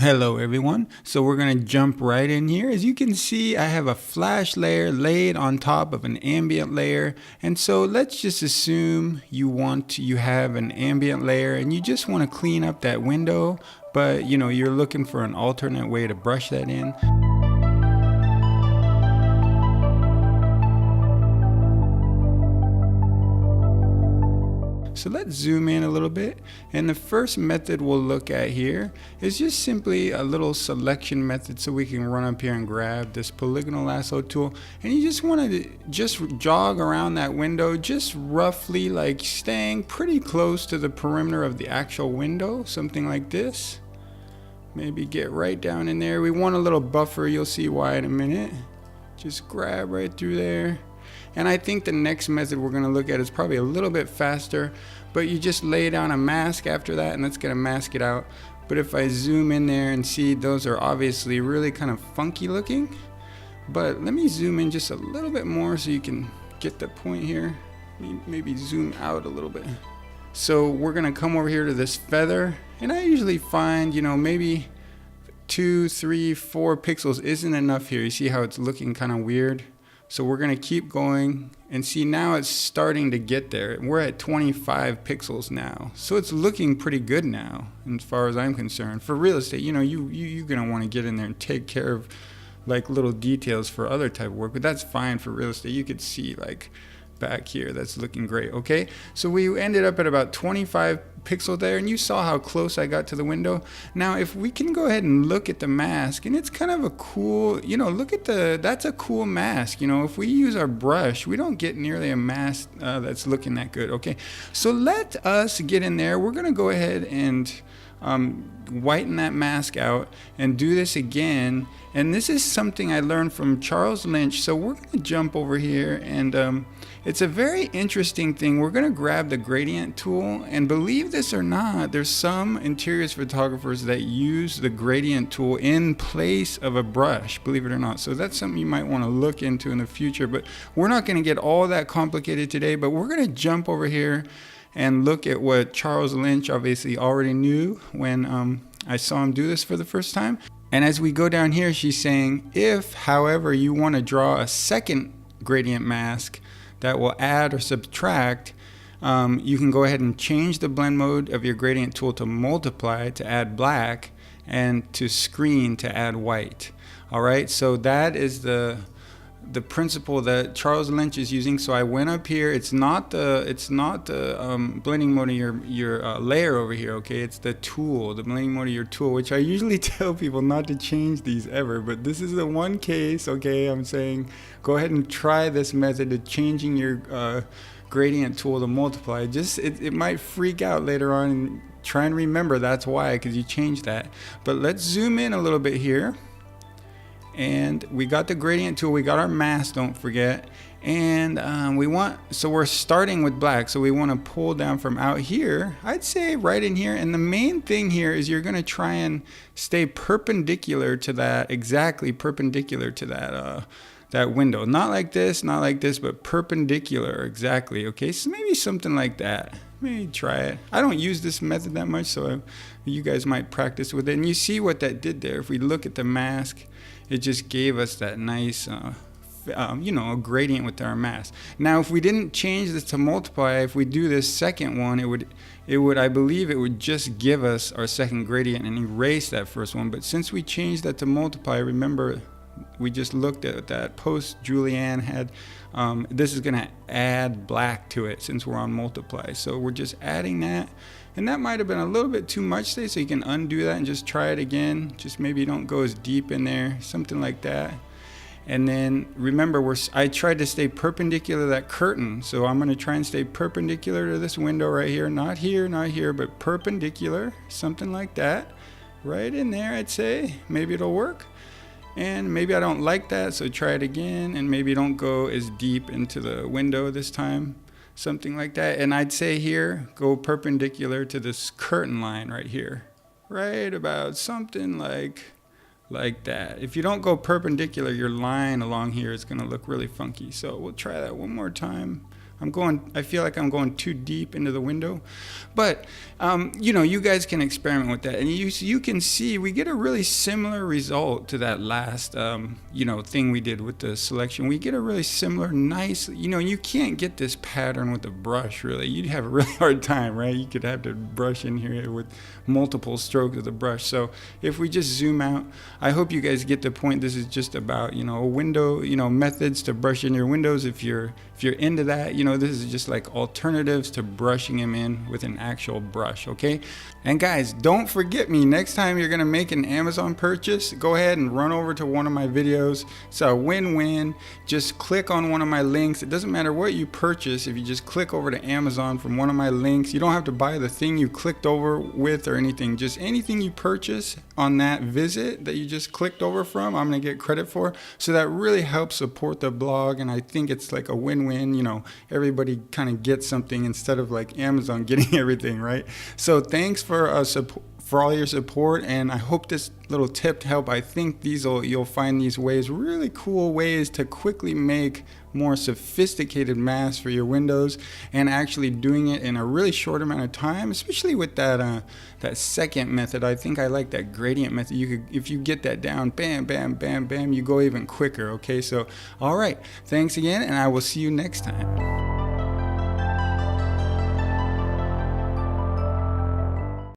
Hello everyone. So we're going to jump right in here. As you can see, I have a flash layer laid on top of an ambient layer. And so let's just assume you have an ambient layer and you just want to clean up that window, but you're looking for an alternate way to brush that in. So let's zoom in a little bit, and the first method we'll look at here is just simply a little selection method. So we can run up here and grab this polygonal lasso tool, and you just want to just jog around that window, just roughly like staying pretty close to the perimeter of the actual window, something like this. Maybe get right down in there. We want a little buffer, you'll see why in a minute. Just grab right through there. And I think the next method we're going to look at is probably a little bit faster, but you just lay down a mask after that, and that's going to mask it out. But if I zoom in there and see, those are obviously really kind of funky looking. But let me zoom in just a little bit more so you can get the point here. Maybe zoom out a little bit. So we're going to come over here to this feather, and I usually find, maybe 2, 3, 4 pixels isn't enough here. You see how it's looking kind of weird? So we're going to keep going, and see, now it's starting to get there. We're at 25 pixels now. So it's looking pretty good now, as far as I'm concerned. For real estate, you're going to want to get in there and take care of like little details for other type of work, but that's fine for real estate. You could see like back here, that's looking great. Okay, so we ended up at about 25 pixels there, and you saw how close I got to the window. Now if we can go ahead and look at the mask, and it's kind of a cool, look at that's a cool mask. If we use our brush, we don't get nearly a mask that's looking that good. Okay, so let us get in there. We're gonna go ahead and whiten that mask out and do this again. And this is something I learned from Charles Lynch. So we're going to jump over here, and it's a very interesting thing. We're going to grab the gradient tool, and believe this or not, there's some interiors photographers that use the gradient tool in place of a brush, believe it or not. So that's something you might want to look into in the future, but we're not going to get all that complicated today. But we're going to jump over here and look at what Charles Lynch obviously already knew when I saw him do this for the first time. And as we go down here, she's saying, if, however, you want to draw a second gradient mask that will add or subtract, you can go ahead and change the blend mode of your gradient tool to multiply to add black, and to screen to add white. All right, so that is the principle that Charles Lynch is using. So I went up here. It's not the blending mode of your layer over here. Okay, it's the tool, the blending mode of your tool, which I usually tell people not to change these ever. But this is the one case. Okay, I'm saying go ahead and try this method of changing your gradient tool to multiply. It might freak out later on. And try and remember that's why, because you changed that. But let's zoom in a little bit here. And we got the gradient tool, we got our mask, don't forget, and so we're starting with black, so we want to pull down from out here, I'd say right in here. And the main thing here is you're going to try and stay perpendicular to that, exactly perpendicular to that window. Not like this, but perpendicular, exactly. Okay, so maybe something like that. Maybe try it. I don't use this method that much, so you guys might practice with it. And you see what that did there. If we look at the mask, it just gave us that nice, gradient with our mask. Now, if we didn't change this to multiply, if we do this second one, I believe it would just give us our second gradient and erase that first one. But since we changed that to multiply, remember, we just looked at that post Julianne had, this is going to add black to it since we're on multiply. So we're just adding that. And that might have been a little bit too much today, so you can undo that and just try it again. Just maybe don't go as deep in there, something like that. And then remember, I tried to stay perpendicular to that curtain. So I'm going to try and stay perpendicular to this window right here. Not here, but perpendicular, something like that. Right in there, I'd say. Maybe it'll work. And maybe I don't like that, so try it again. And maybe don't go as deep into the window this time. Something like that. And I'd say here, go perpendicular to this curtain line right here. Right about something like that. If you don't go perpendicular, your line along here is going to look really funky. So we'll try that one more time. I feel like I'm going too deep into the window. But, you know, you guys can experiment with that. And you can see we get a really similar result to that last, you know, thing we did with the selection. We get a really similar, nice, you know, you can't get this pattern with a brush, really. You'd have a really hard time, right? You could have to brush in here with multiple strokes of the brush. So if we just zoom out, I hope you guys get the point. This is just about, you know, a window, you know, methods to brush in your windows. If you're into that, you know, this is just like alternatives to brushing them in with an actual brush, okay? And guys, don't forget me, next time you're gonna make an Amazon purchase, go ahead and run over to one of my videos. It's a win-win. Just click on one of my links. It doesn't matter what you purchase. If you just click over to Amazon from one of my links, you don't have to buy the thing you clicked over with or anything. Just anything you purchase on that visit that you just clicked over from, I'm gonna get credit for. So that really helps support the blog, and I think it's like a win-win. You know, everybody kind of gets something instead of like Amazon getting everything, right? So thanks for all your support, and I hope this little tip helped. I think you'll find these ways, really cool ways to quickly make more sophisticated masks for your windows, and actually doing it in a really short amount of time, especially with that second method. I think I like that gradient method. If you get that down, bam, bam, bam, bam, you go even quicker, okay? So, all right, thanks again, and I will see you next time.